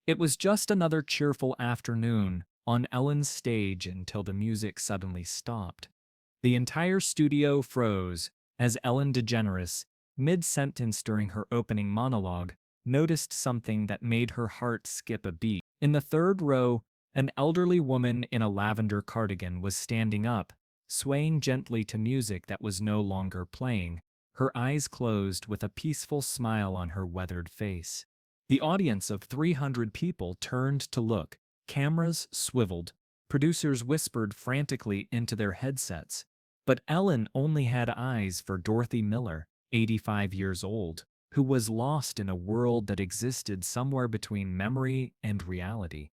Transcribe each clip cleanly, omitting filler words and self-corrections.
It was just another cheerful afternoon on Ellen's stage until the music suddenly stopped. The entire studio froze as Ellen DeGeneres, mid-sentence during her opening monologue, noticed something that made her heart skip a beat. In the third row, an elderly woman in a lavender cardigan was standing up, swaying gently to music that was no longer playing, her eyes closed with a peaceful smile on her weathered face. The audience of 300 people turned to look, cameras swiveled, producers whispered frantically into their headsets. But Ellen only had eyes for Dorothy Miller, 85 years old, who was lost in a world that existed somewhere between memory and reality.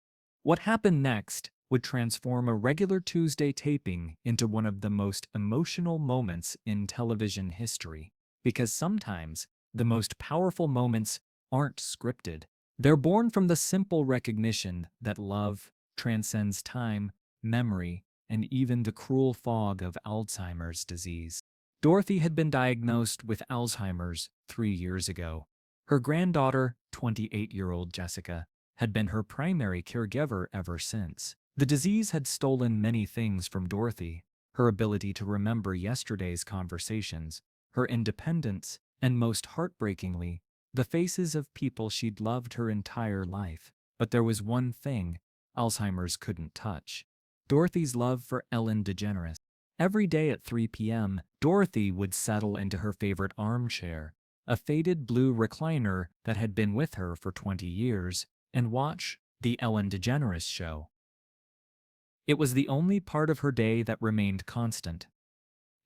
What happened next would transform a regular Tuesday taping into one of the most emotional moments in television history. Because sometimes the most powerful moments aren't scripted. They're born from the simple recognition that love transcends time, memory, and even the cruel fog of Alzheimer's disease. Dorothy had been diagnosed with Alzheimer's 3 years ago. Her granddaughter, 28-year-old Jessica, had been her primary caregiver ever since. The disease had stolen many things from Dorothy: her ability to remember yesterday's conversations, her independence, and most heartbreakingly, the faces of people she'd loved her entire life. But there was one thing Alzheimer's couldn't touch: Dorothy's love for Ellen DeGeneres. Every day at 3 p.m., Dorothy would settle into her favorite armchair, a faded blue recliner that had been with her for 20 years, and watch The Ellen DeGeneres Show. It was the only part of her day that remained constant,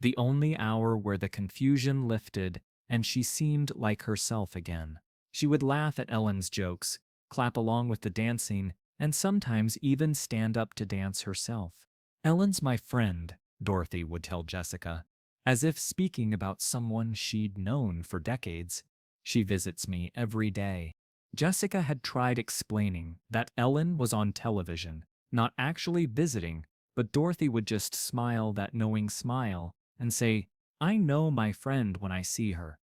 the only hour where the confusion lifted and she seemed like herself again. She would laugh at Ellen's jokes, clap along with the dancing, and sometimes even stand up to dance herself. "Ellen's my friend," Dorothy would tell Jessica, as if speaking about someone she'd known for decades. "She visits me every day." Jessica had tried explaining that Ellen was on television, not actually visiting, but Dorothy would just smile that knowing smile and say, "I know my friend when I see her."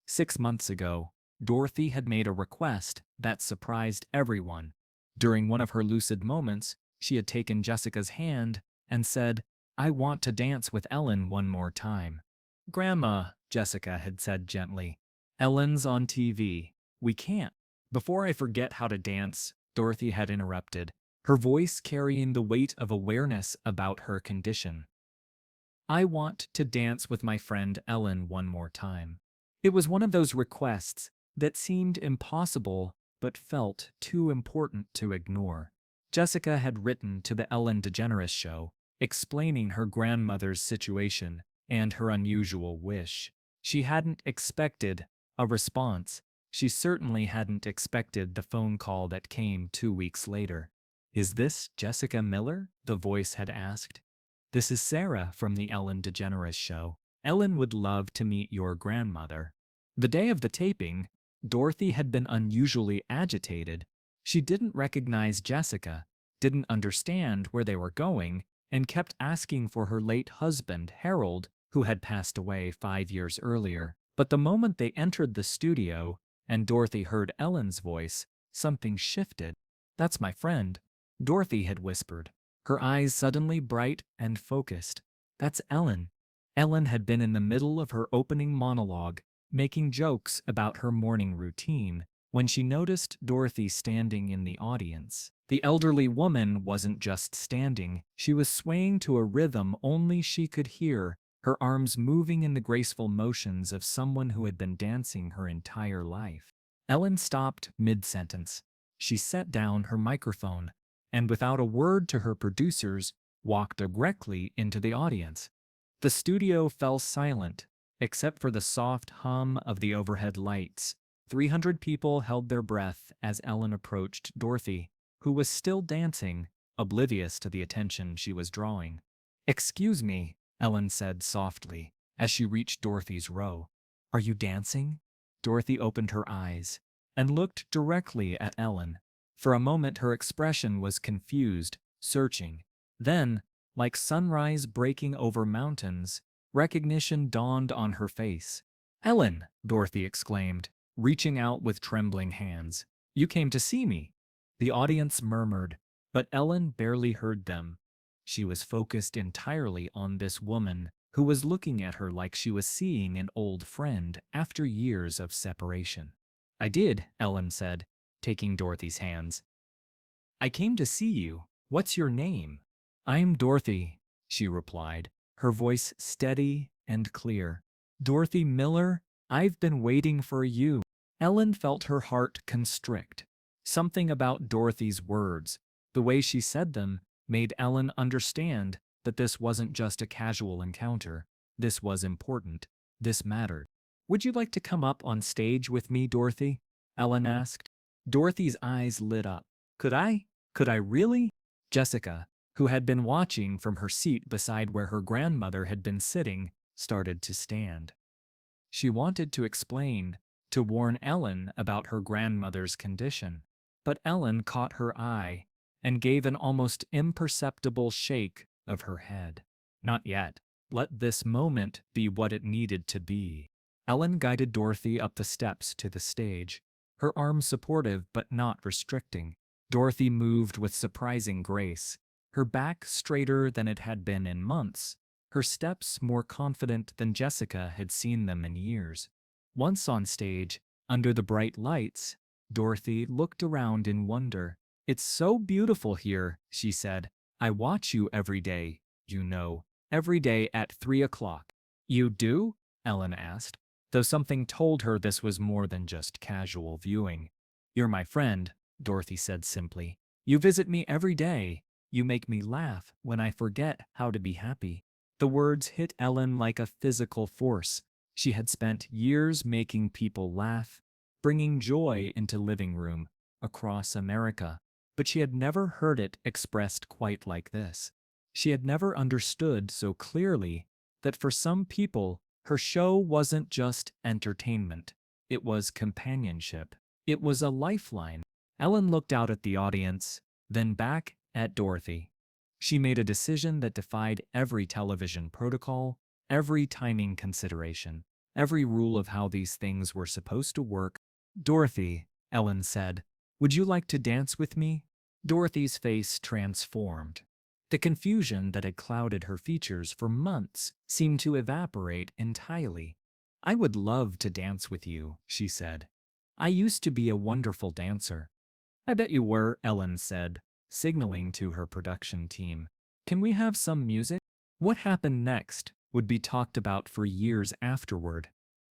6 months ago, Dorothy had made a request that surprised everyone. During one of her lucid moments, she had taken Jessica's hand and said, "I want to dance with Ellen one more time." "Grandma," Jessica had said gently, "Ellen's on TV. We can't." Before I forget how to dance, Dorothy had interrupted, her voice carrying the weight of awareness about her condition. "I want to dance with my friend Ellen one more time." It was one of those requests that seemed impossible but felt too important to ignore. Jessica had written to the Ellen DeGeneres Show, explaining her grandmother's situation and her unusual wish. She hadn't expected a response. She certainly hadn't expected the phone call that came 2 weeks later. "Is this Jessica Miller?" the voice had asked. "This is Sarah from the Ellen DeGeneres Show. Ellen would love to meet your grandmother." The day of the taping, Dorothy had been unusually agitated. She didn't recognize Jessica, didn't understand where they were going, and kept asking for her late husband, Harold, who had passed away 5 years earlier. But the moment they entered the studio and Dorothy heard Ellen's voice, something shifted. "That's my friend," Dorothy had whispered, her eyes suddenly bright and focused. "That's Ellen." Ellen had been in the middle of her opening monologue, making jokes about her morning routine, when she noticed Dorothy standing in the audience. The elderly woman wasn't just standing, she was swaying to a rhythm only she could hear, her arms moving in the graceful motions of someone who had been dancing her entire life. Ellen stopped mid-sentence. She set down her microphone, and without a word to her producers, walked directly into the audience. The studio fell silent, except for the soft hum of the overhead lights. 300 people held their breath as Ellen approached Dorothy, who was still dancing, oblivious to the attention she was drawing. "Excuse me," Ellen said softly, as she reached Dorothy's row. "Are you dancing?" Dorothy opened her eyes and looked directly at Ellen. For a moment her expression was confused, searching. Then, like sunrise breaking over mountains, recognition dawned on her face. "Ellen!" Dorothy exclaimed, reaching out with trembling hands. "You came to see me." The audience murmured, but Ellen barely heard them. She was focused entirely on this woman who was looking at her like she was seeing an old friend after years of separation. I did, Ellen said, taking Dorothy's hands. I came to see you. What's your name? I'm Dorothy, she replied, her voice steady and clear. Dorothy Miller, I've been waiting for you. Ellen felt her heart constrict. Something about Dorothy's words, the way she said them, made Ellen understand that this wasn't just a casual encounter. This was important. This mattered. Would you like to come up on stage with me, Dorothy? Ellen asked. Dorothy's eyes lit up. Could I? Could I really? Jessica, who had been watching from her seat beside where her grandmother had been sitting, started to stand. She wanted to explain, to warn Ellen about her grandmother's condition. But Ellen caught her eye and gave an almost imperceptible shake of her head. Not yet. Let this moment be what it needed to be. Ellen guided Dorothy up the steps to the stage, her arms supportive but not restricting. Dorothy moved with surprising grace, her back straighter than it had been in months, her steps more confident than Jessica had seen them in years. Once on stage, under the bright lights, Dorothy looked around in wonder. It's so beautiful here, she said. I watch you every day, you know, every day at 3 o'clock. You do? Ellen asked, though something told her this was more than just casual viewing. You're my friend, Dorothy said simply. You visit me every day. You make me laugh when I forget how to be happy. The words hit Ellen like a physical force. She had spent years making people laugh, bringing joy into living room across America, but she had never heard it expressed quite like this. She had never understood so clearly that for some people, her show wasn't just entertainment. It was companionship. It was a lifeline. Ellen looked out at the audience, then back at Dorothy. She made a decision that defied every television protocol, every timing consideration, every rule of how these things were supposed to work. Dorothy, Ellen said, would you like to dance with me? Dorothy's face transformed. The confusion that had clouded her features for months seemed to evaporate entirely. I would love to dance with you, she said. I used to be a wonderful dancer. I bet you were, Ellen said, signaling to her production team. Can we have some music? What happened next would be talked about for years afterward.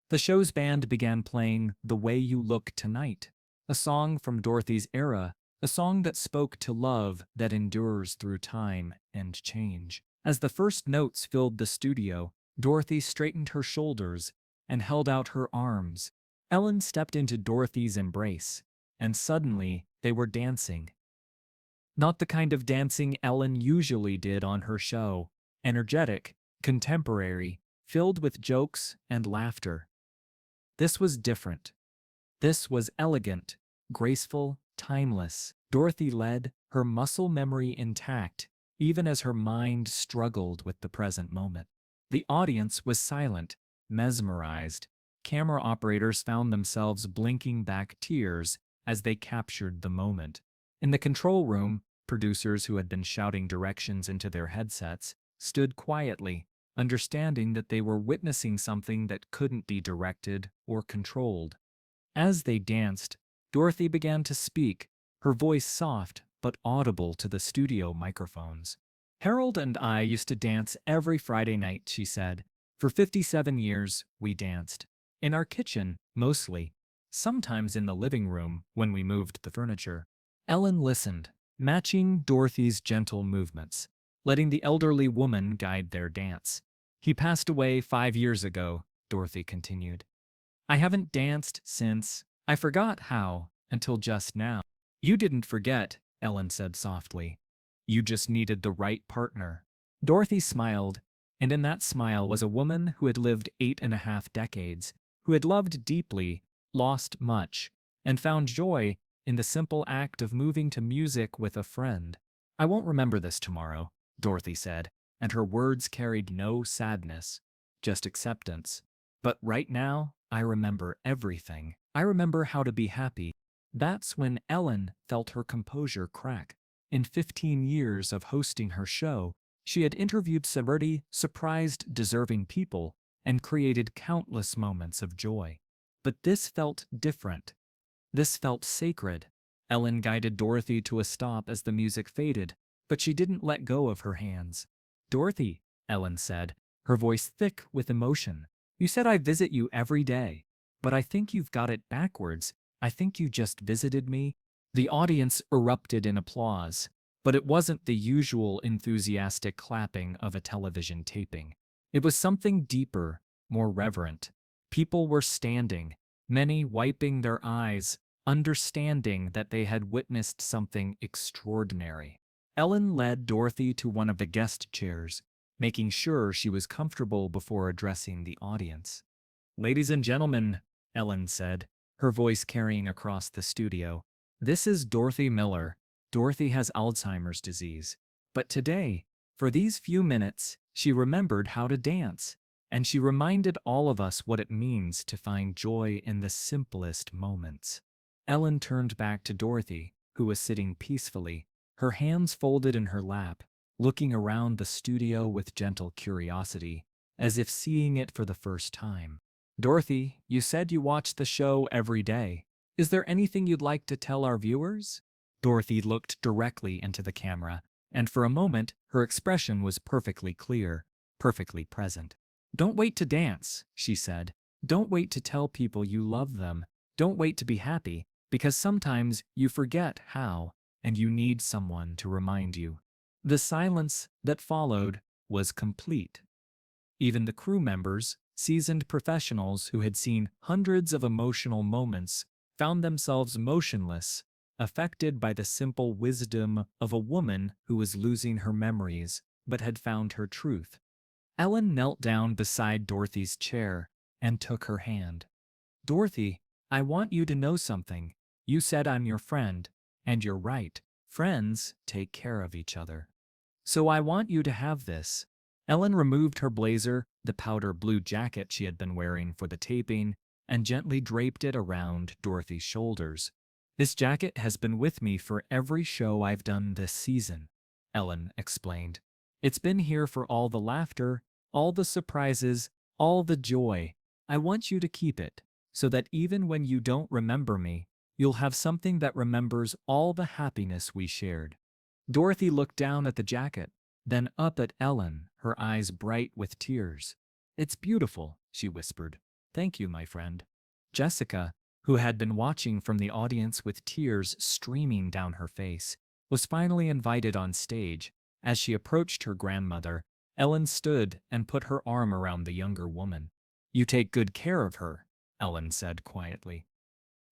The show's band began playing The Way You Look Tonight, a song from Dorothy's era, a song that spoke to love that endures through time and change. As the first notes filled the studio, Dorothy straightened her shoulders and held out her arms. Ellen stepped into Dorothy's embrace, and suddenly they were dancing. Not the kind of dancing Ellen usually did on her show, energetic, contemporary, filled with jokes and laughter. This was different. This was elegant, graceful, timeless. Dorothy led, her muscle memory intact, even as her mind struggled with the present moment. The audience was silent, mesmerized. Camera operators found themselves blinking back tears as they captured the moment. In the control room, producers who had been shouting directions into their headsets stood quietly, understanding that they were witnessing something that couldn't be directed or controlled. As they danced, Dorothy began to speak, her voice soft but audible to the studio microphones. Harold and I used to dance every Friday night, she said. For 57 years, we danced. In our kitchen, mostly. Sometimes in the living room when we moved the furniture. Ellen listened, matching Dorothy's gentle movements, letting the elderly woman guide their dance. He passed away 5 years ago, Dorothy continued. I haven't danced since. I forgot how, until just now. You didn't forget, Ellen said softly. You just needed the right partner. Dorothy smiled, and in that smile was a woman who had lived 8.5 decades, who had loved deeply, lost much, and found joy in the simple act of moving to music with a friend. I won't remember this tomorrow, Dorothy said, and her words carried no sadness, just acceptance. But right now, I remember everything. I remember how to be happy. That's when Ellen felt her composure crack. In 15 years of hosting her show, she had interviewed celebrity, surprised deserving people, and created countless moments of joy. But this felt different. This felt sacred. Ellen guided Dorothy to a stop as the music faded, but she didn't let go of her hands. "Dorothy," Ellen said, her voice thick with emotion, "you said I visit you every day, but I think you've got it backwards. I think you just visited me." The audience erupted in applause, but it wasn't the usual enthusiastic clapping of a television taping. It was something deeper, more reverent. People were standing, many wiping their eyes, understanding that they had witnessed something extraordinary. Ellen led Dorothy to one of the guest chairs, making sure she was comfortable before addressing the audience. "Ladies and gentlemen," Ellen said, her voice carrying across the studio, "this is Dorothy Miller. Dorothy has Alzheimer's disease. But today, for these few minutes, she remembered how to dance, and she reminded all of us what it means to find joy in the simplest moments." Ellen turned back to Dorothy, who was sitting peacefully, her hands folded in her lap, looking around the studio with gentle curiosity, as if seeing it for the first time. "Dorothy, you said you watch the show every day. Is there anything you'd like to tell our viewers?" Dorothy looked directly into the camera, and for a moment her expression was perfectly clear, perfectly present. "Don't wait to dance," she said. "Don't wait to tell people you love them. Don't wait to be happy, because sometimes you forget how, and you need someone to remind you." The silence that followed was complete. Even the crew members, seasoned professionals who had seen hundreds of emotional moments, found themselves motionless, affected by the simple wisdom of a woman who was losing her memories but had found her truth. Ellen knelt down beside Dorothy's chair and took her hand. "Dorothy, I want you to know something. You said I'm your friend, and you're right. Friends take care of each other. So I want you to have this." Ellen removed her blazer, the powder blue jacket she had been wearing for the taping, and gently draped it around Dorothy's shoulders. "This jacket has been with me for every show I've done this season," Ellen explained. "It's been here for all the laughter, all the surprises, all the joy. I want you to keep it, so that even when you don't remember me, you'll have something that remembers all the happiness we shared." Dorothy looked down at the jacket, then up at Ellen, her eyes bright with tears. "It's beautiful," she whispered. "Thank you, my friend." Jessica, who had been watching from the audience with tears streaming down her face, was finally invited on stage. As she approached her grandmother, Ellen stood and put her arm around the younger woman. "You take good care of her," Ellen said quietly.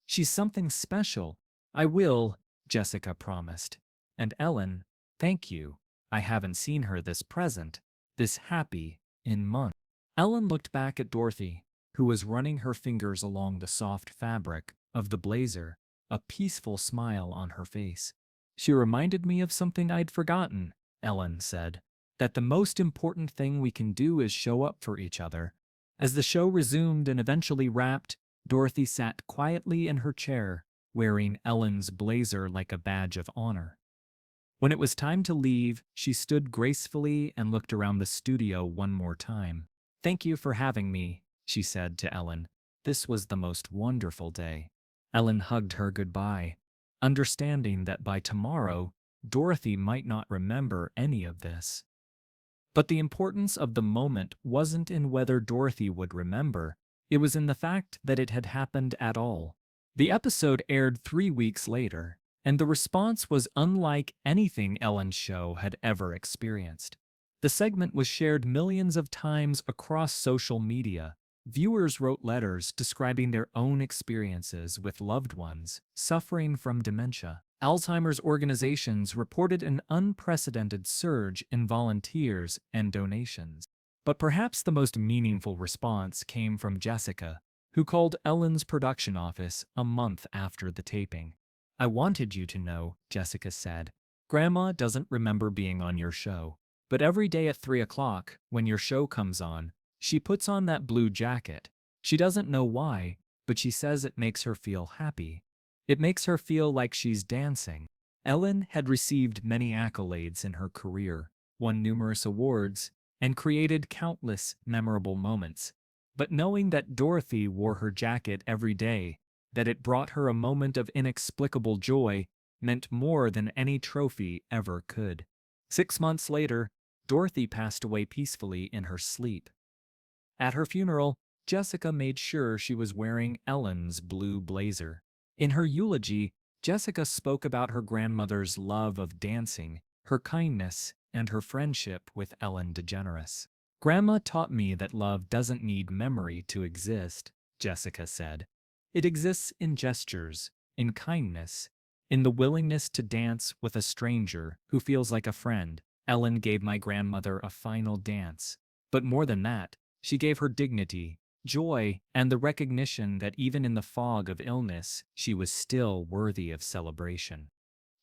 "She's something special." "I will," Jessica promised. And Ellen, "Thank you. I haven't seen her this present, this happy, in months." Ellen looked back at Dorothy, who was running her fingers along the soft fabric of the blazer, a peaceful smile on her face. "She reminded me of something I'd forgotten," Ellen said, "that the most important thing we can do is show up for each other." As the show resumed and eventually wrapped, Dorothy sat quietly in her chair, wearing Ellen's blazer like a badge of honor. When it was time to leave, she stood gracefully and looked around the studio one more time. "Thank you for having me," she said to Ellen. "This was the most wonderful day." Ellen hugged her goodbye, understanding that by tomorrow, Dorothy might not remember any of this. But the importance of the moment wasn't in whether Dorothy would remember, it was in the fact that it had happened at all. The episode aired 3 weeks later, and the response was unlike anything Ellen's show had ever experienced. The segment was shared millions of times across social media. Viewers wrote letters describing their own experiences with loved ones suffering from dementia. Alzheimer's organizations reported an unprecedented surge in volunteers and donations. But perhaps the most meaningful response came from Jessica, who called Ellen's production office a month after the taping. "I wanted you to know," Jessica said. "Grandma doesn't remember being on your show, but every day at 3 o'clock, when your show comes on, she puts on that blue jacket. She doesn't know why, but she says it makes her feel happy. It makes her feel like she's dancing. Ellen had received many accolades in her career, won numerous awards, and created countless memorable moments. But knowing that Dorothy wore her jacket every day, that it brought her a moment of inexplicable joy, meant more than any trophy ever could. 6 months later, Dorothy passed away peacefully in her sleep. At her funeral, Jessica made sure she was wearing Ellen's blue blazer. In her eulogy, Jessica spoke about her grandmother's love of dancing, her kindness, and her friendship with Ellen DeGeneres. Grandma taught me that love doesn't need memory to exist, Jessica said. It exists in gestures, in kindness, in the willingness to dance with a stranger who feels like a friend. Ellen gave my grandmother a final dance. But more than that, she gave her dignity, joy, and the recognition that even in the fog of illness, she was still worthy of celebration.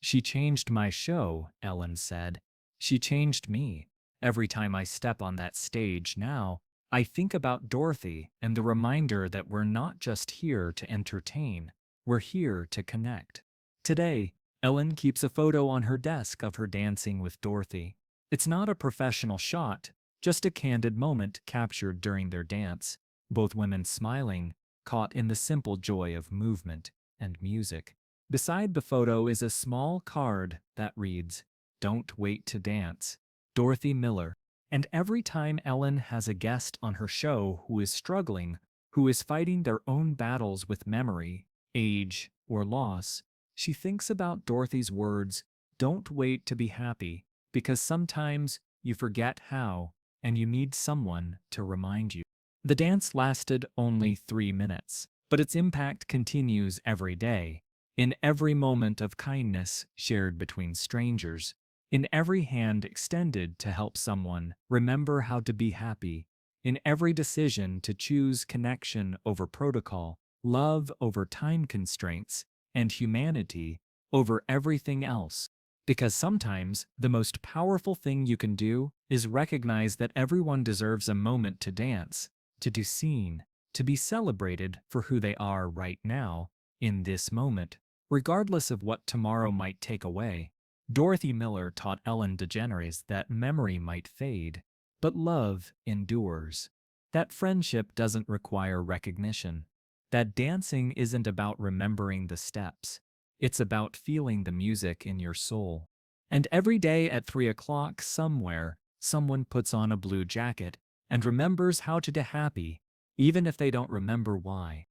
She changed my show, Ellen said. She changed me. Every time I step on that stage now, I think about Dorothy and the reminder that we're not just here to entertain, we're here to connect. Today, Ellen keeps a photo on her desk of her dancing with Dorothy. It's not a professional shot, just a candid moment captured during their dance, both women smiling, caught in the simple joy of movement and music. Beside the photo is a small card that reads, "Don't wait to dance, Dorothy Miller." And every time Ellen has a guest on her show who is struggling, who is fighting their own battles with memory, age, or loss, she thinks about Dorothy's words, "Don't wait to be happy, because sometimes you forget how, and you need someone to remind you." The dance lasted only 3 minutes, but its impact continues every day, in every moment of kindness shared between strangers, in every hand extended to help someone remember how to be happy, in every decision to choose connection over protocol, love over time constraints, and humanity over everything else. Because sometimes the most powerful thing you can do is recognize that everyone deserves a moment to dance, to be seen, to be celebrated for who they are right now, in this moment, regardless of what tomorrow might take away. Dorothy Miller taught Ellen DeGeneres that memory might fade, but love endures. That friendship doesn't require recognition. That dancing isn't about remembering the steps. It's about feeling the music in your soul. And every day at 3 o'clock somewhere, someone puts on a blue jacket and remembers how to be happy, even if they don't remember why.